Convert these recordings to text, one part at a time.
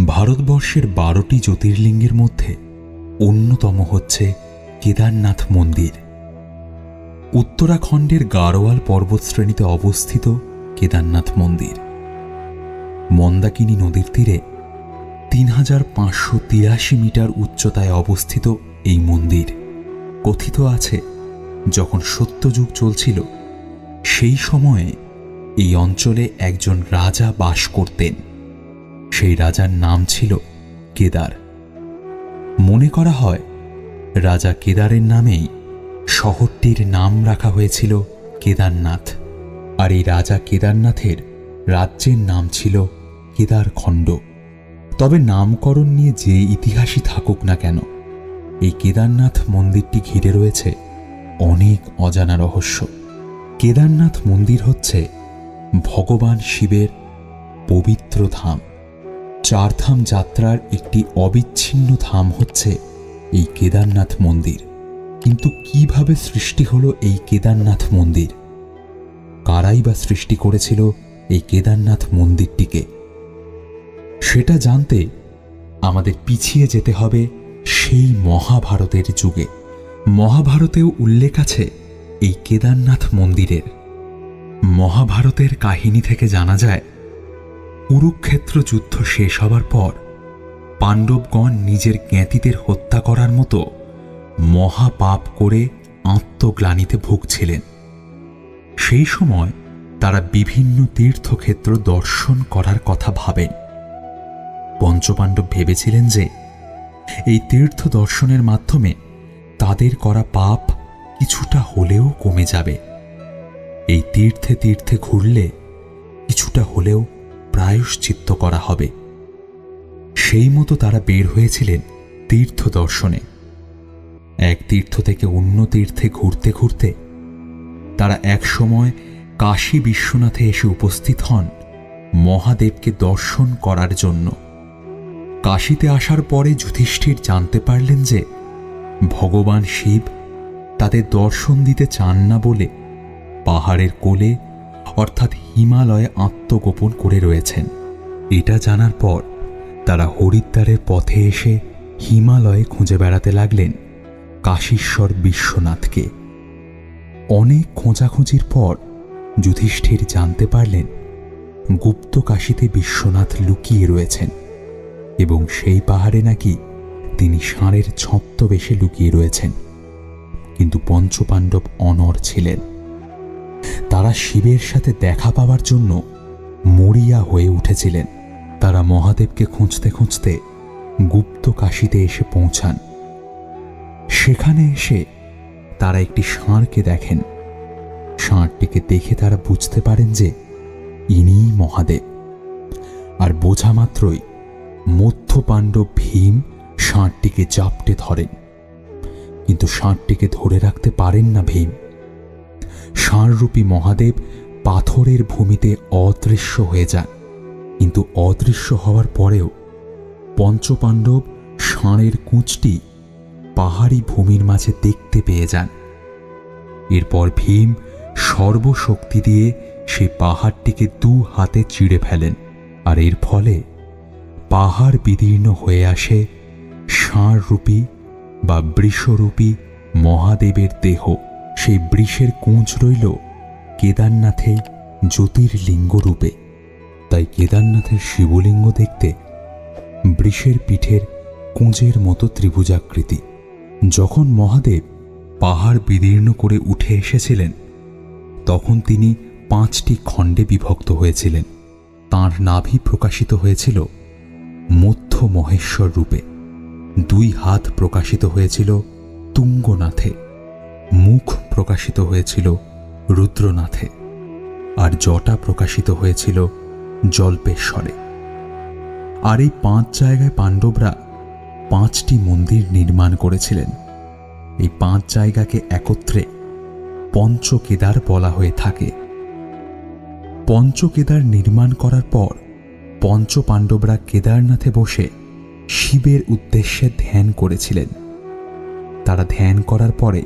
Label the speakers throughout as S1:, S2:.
S1: ভারতবর্ষের 12টি জ্যোতির্লিঙ্গের মধ্যে অন্যতম হচ্ছে কেদারনাথ মন্দির। উত্তরাখণ্ডের গাড়োয়াল পর্বতশ্রেণীতে অবস্থিত কেদারনাথ মন্দির। মন্দাকিনী নদীর তীরে ৩৫৮৩ মিটার উচ্চতায় অবস্থিত এই মন্দির। কথিত আছে, যখন সত্যযুগ চলছিল সেই সময়ে এই অঞ্চলে একজন রাজা বাস করতেন। সেই রাজার নাম ছিল কেদার। মনে করা হয় রাজা কেদারের নামেই শহরটির নাম রাখা হয়েছিল কেদারনাথ। আর এই রাজা কেদারনাথের রাজ্যের নাম ছিল কেদারখণ্ড। তবে নামকরণ নিয়ে যে ইতিহাসই থাকুক না কেন, এই কেদারনাথ মন্দিরটি ঘিরে রয়েছে অনেক অজানা রহস্য। কেদারনাথ মন্দির হচ্ছে ভগবান শিবের পবিত্র ধাম। চারধাম যাত্রার একটি অবিচ্ছিন্ন ধাম হচ্ছে এই কেদারনাথ মন্দির। কিন্তু কিভাবে সৃষ্টি হলো এই কেদারনাথ মন্দির? কারাই বা সৃষ্টি করেছিল এই কেদারনাথ মন্দিরটিকে? সেটা জানতে আমাদের পিছিয়ে যেতে হবে সেই মহাভারতের যুগে। মহাভারতেও উল্লেখ আছে এই কেদারনাথ মন্দিরের। মহাভারতের কাহিনী থেকে জানা যায়, কুরুক্ষেত্র যুদ্ধ শেষ হবার পর পাণ্ডবগণ নিজের জ্ঞাতিদের হত্যা করার মতো মহাপাপ করে আত্মগ্লানিতে ভুগছিলেন। সেই সময় তারা বিভিন্ন তীর্থক্ষেত্র দর্শন করার কথা ভাবেন। পঞ্চপাণ্ডব ভেবেছিলেন যে এই তীর্থ দর্শনের মাধ্যমে তাদের করা পাপ কিছুটা হলেও কমে যাবে। এই তীর্থে তীর্থে ঘুরলে কিছুটা হলেও প্রায়শ্চিত্ত করা হবে। সেই মতো তারা বের হয়েছিলেন তীর্থ দর্শনে। এক তীর্থ থেকে অন্য তীর্থে ঘুরতে ঘুরতে তারা এক সময় কাশী বিশ্বনাথে এসে উপস্থিত হন মহাদেবকে দর্শন করার জন্য। কাশীতে আসার পরে যুধিষ্ঠির জানতে পারলেন যে ভগবান শিব তাদের দর্শন দিতে চান না বলে পাহাড়ের কোলে অর্থাৎ হিমালয়ে আত্মগোপন করে রয়েছেন। এটা জানার পর তারা হরিদ্বারের পথে এসে হিমালয়ে খুঁজে বেড়াতে লাগলেন কাশীশ্বর বিশ্বনাথকে। অনেক খোঁজাখুঁজির পর যুধিষ্ঠির জানতে পারলেন গুপ্ত কাশীতে বিশ্বনাথ লুকিয়ে রয়েছেন এবং সেই পাহাড়ে নাকি তিনি ষাঁড়ের ছদ্মবেশে লুকিয়ে রয়েছেন। কিন্তু পঞ্চপাণ্ডব অনড় ছিলেন। তারা শিবের সাথে দেখা পাওয়ার জন্য মরিয়া হয়ে উঠেছিলেন। তারা মহাদেবকে খুঁজতে খুঁজতে গুপ্ত কাশীতে এসে পৌঁছান। সেখানে এসে তারা একটি ষাঁড়কে দেখেন। ষাঁড়টিকে দেখে তারা বুঝতে পারেন যে ইনিই মহাদেব। আর বোঝা মাত্রই মধ্য পাণ্ডব ভীম ষাঁড়টিকে জাপটে ধরেন। কিন্তু ষাঁড়টিকে ধরে রাখতে পারেন না ভীম। ষাঁড়রূপী মহাদেব পাথরের ভূমিতে অদৃশ্য হয়ে যান। কিন্তু অদৃশ্য হওয়ার পরেও পঞ্চপাণ্ডব ষাঁড়ের কুঁচটি পাহাড়ি ভূমির মাঝে দেখতে পেয়ে যান। এরপর ভীম সর্বশক্তি দিয়ে সেই পাহাড়টিকে 2 হাতে চিড়ে ফেলেন। আর এর ফলে পাহাড় বিদীর্ণ হয়ে আসে ষাঁড়রূপী বা বৃষরূপী মহাদেবের দেহ। সেই বৃষের কুঁজ রইল কেদারনাথে জ্যোতির্লিঙ্গ রূপে। তাই কেদারনাথের শিবলিঙ্গ দেখতে বৃষের পিঠের কুঁজের মতো ত্রিভুজাকৃতি। যখন মহাদেব পাহাড় বিদীর্ণ করে উঠে এসেছিলেন তখন তিনি 5টি খণ্ডে বিভক্ত হয়েছিলেন। তাঁর নাভি প্রকাশিত হয়েছিল মধ্য মহেশ্বর রূপে, 2 হাত প্রকাশিত হয়েছিল তুঙ্গনাথে, মুখ প্রকাশিত হয়েছিল রুদ্রনাথে, আর জটা প্রকাশিত হয়েছিল জল্পেশ্বরে। আর এই 5 জায়গায় পাণ্ডবরা 5টি মন্দির নির্মাণ করেছিলেন। এই 5 জায়গাকে একত্রে পঞ্চকেদার বলা হয়ে থাকে। পঞ্চকেদার নির্মাণ করার পর পঞ্চপাণ্ডবরা কেদারনাথে বসে শিবের উদ্দেশ্যে ধ্যান করেছিলেন। তারা ধ্যান করার পরে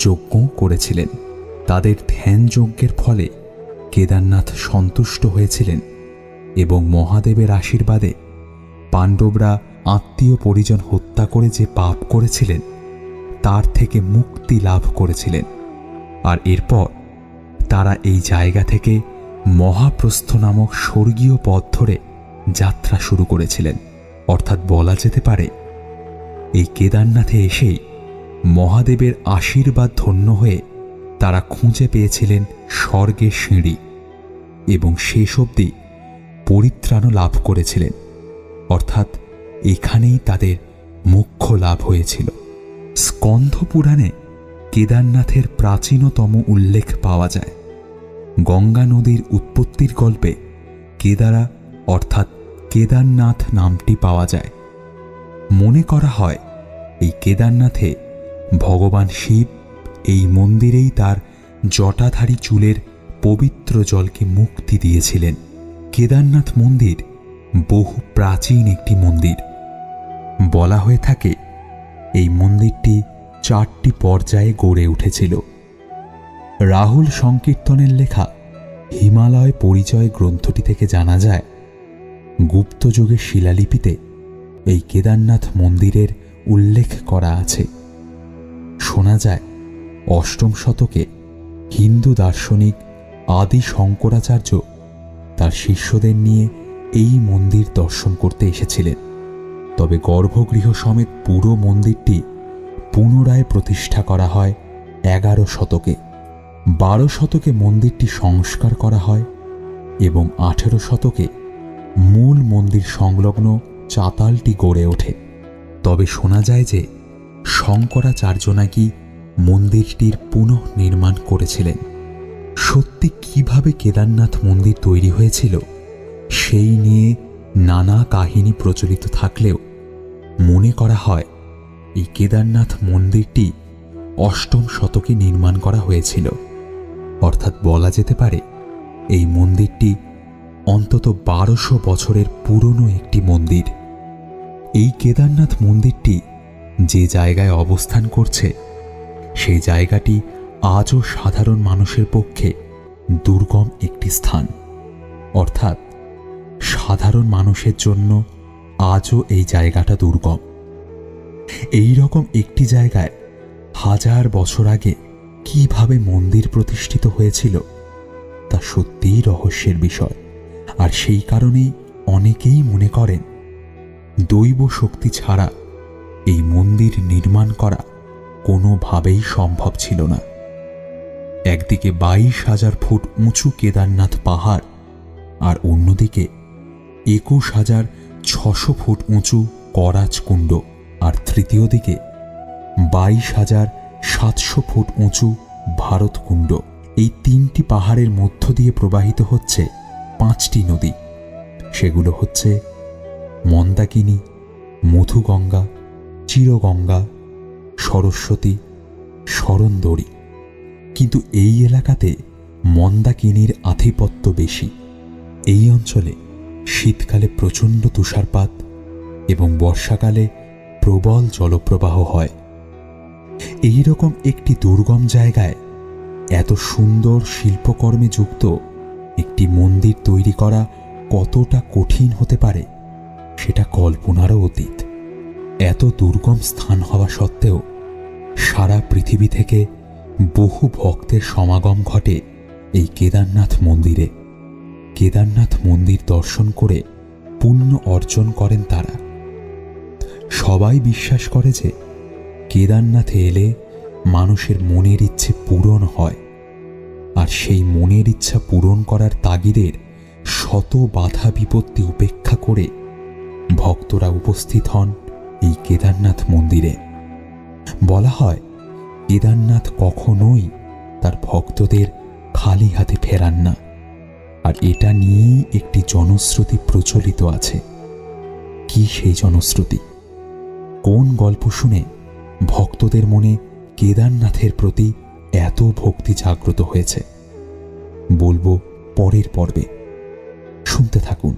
S1: যজ্ঞ করেছিলেন। তাদের ধ্যান যজ্ঞের ফলে কেদারনাথ সন্তুষ্ট হয়েছিলেন এবং মহাদেবের আশীর্বাদে পাণ্ডবরা আত্মীয় পরিজন হত্যা করে যে পাপ করেছিলেন তার থেকে মুক্তি লাভ করেছিলেন। আর এরপর তারা এই জায়গা থেকে মহাপ্রস্থ নামক স্বর্গীয় পথ ধরে যাত্রা শুরু করেছিলেন। অর্থাৎ বলা যেতে পারে এই কেদারনাথে এসেই মহাদেবের আশীর্বাদ ধন্য হয়ে তারা খুঁজে পেয়েছিলেন স্বর্গের সিঁড়ি এবং শেষ অবধি পরিত্রাণও লাভ করেছিলেন। অর্থাৎ এখানেই তাদের মোক্ষ লাভ হয়েছিল। স্কন্ধ পুরাণে কেদারনাথের প্রাচীনতম উল্লেখ পাওয়া যায়। গঙ্গা নদীর উৎপত্তির গল্পে কেদারা অর্থাৎ কেদারনাথ নামটি পাওয়া যায়। মনে করা হয় এই কেদারনাথে ভগবান শিব এই মন্দিরেই তার জটাধারী চুলের পবিত্র জলকে মুক্তি দিয়েছিলেন। কেদারনাথ মন্দির বহু প্রাচীন একটি মন্দির। বলা হয়ে থাকে এই মন্দিরটি 4টি পর্যায়ে গড়ে উঠেছিল। রাহুল সংকীর্তনের লেখা হিমালয় পরিচয় গ্রন্থটি থেকে জানা যায় গুপ্ত যুগের শিলালিপিতে এই কেদারনাথ মন্দিরের উল্লেখ করা আছে। শোনা যায় 8ম শতকে হিন্দু দার্শনিক আদি শঙ্করাচার্য তার শিষ্যদের নিয়ে এই মন্দির দর্শন করতে এসেছিলেন। তবে গর্ভগৃহ সমেত পুরো মন্দিরটি পুনরায় প্রতিষ্ঠা করা হয় 11 শতকে। 12 শতকে মন্দিরটি সংস্কার করা হয় এবং 18 শতকে মূল মন্দির সংলগ্ন চাতালটি গড়ে ওঠে। তবে শোনা যায় যে শঙ্করাচার্য নাকি মন্দিরটির পুনঃনির্মাণ করেছিলেন। সত্যি কিভাবে কেদারনাথ মন্দির তৈরি হয়েছিল সেই নিয়ে নানা কাহিনী প্রচলিত থাকলেও মনে করা হয় এই কেদারনাথ মন্দিরটি 8ম শতকে নির্মাণ করা হয়েছিল। অর্থাৎ বলা যেতে পারে এই মন্দিরটি অন্তত 1200 বছরের পুরনো একটি মন্দির। এই কেদারনাথ মন্দিরটি যে জায়গায় অবস্থান করছে সেই জায়গাটি আজও সাধারণ মানুষের পক্ষে দুর্গম একটি স্থান। অর্থাৎ সাধারণ মানুষের জন্য আজও এই জায়গাটা দুর্গম। এই রকম একটি জায়গায় 1000 বছর আগে কিভাবে মন্দির প্রতিষ্ঠিত হয়েছিল তা সত্যিই রহস্যের বিষয়। আর সেই কারণেই অনেকেই মনে করেন দৈব শক্তি ছাড়া এই মন্দির নির্মাণ করা কোনোভাবেই সম্ভব ছিল না। একদিকে 22,000 ফুট উঁচু কেদারনাথ পাহাড় আর অন্যদিকে 21,600 ফুট উঁচু করাচ কুণ্ড, আর তৃতীয় দিকে 22,700 ফুট উঁচু ভারত কুণ্ড। এই 3টি পাহাড়ের মধ্য দিয়ে প্রবাহিত হচ্ছে 5টি নদী। সেগুলো হচ্ছে মন্দাকিনী, মধুগঙ্গা, চিরগঙ্গা, সরস্বতী, শরণদড়ি। কিন্তু এই এলাকাতে মন্দাকিনীর আধিপত্য বেশি। এই অঞ্চলে শীতকালে প্রচণ্ড তুষারপাত এবং বর্ষাকালে প্রবল জলপ্রবাহ হয়। এই রকম একটি দুর্গম জায়গায় এত সুন্দর শিল্পকর্মে যুক্ত একটি মন্দির তৈরি করা কতটা কঠিন হতে পারে সেটা কল্পনারও অতীত। এত দুর্গম স্থান হওয়া সত্ত্বেও সারা পৃথিবী থেকে বহু ভক্তের সমাগম ঘটে এই কেদারনাথ মন্দিরে। কেদারনাথ মন্দির দর্শন করে পুণ্য অর্জন করেন তারা। সবাই বিশ্বাস করে যে কেদারনাথে এলে মানুষের মনের ইচ্ছে পূরণ হয়, আর সেই মনের ইচ্ছা পূরণ করার তাগিদের শত বাধা বিপত্তি উপেক্ষা করে ভক্তরা উপস্থিত হন এই কেদারনাথ মন্দিরে। বলা হয় কেদারনাথ কখনোই তার ভক্তদের খালি হাতে ফেরান না। আর এটা নিয়েই একটি জনশ্রুতি প্রচলিত আছে। কি সেই জনশ্রুতি? কোন গল্প শুনে ভক্তদের মনে কেদারনাথের প্রতি এত ভক্তি জাগ্রত হয়েছে বলবো পরের পর্বে। শুনতে থাকুন।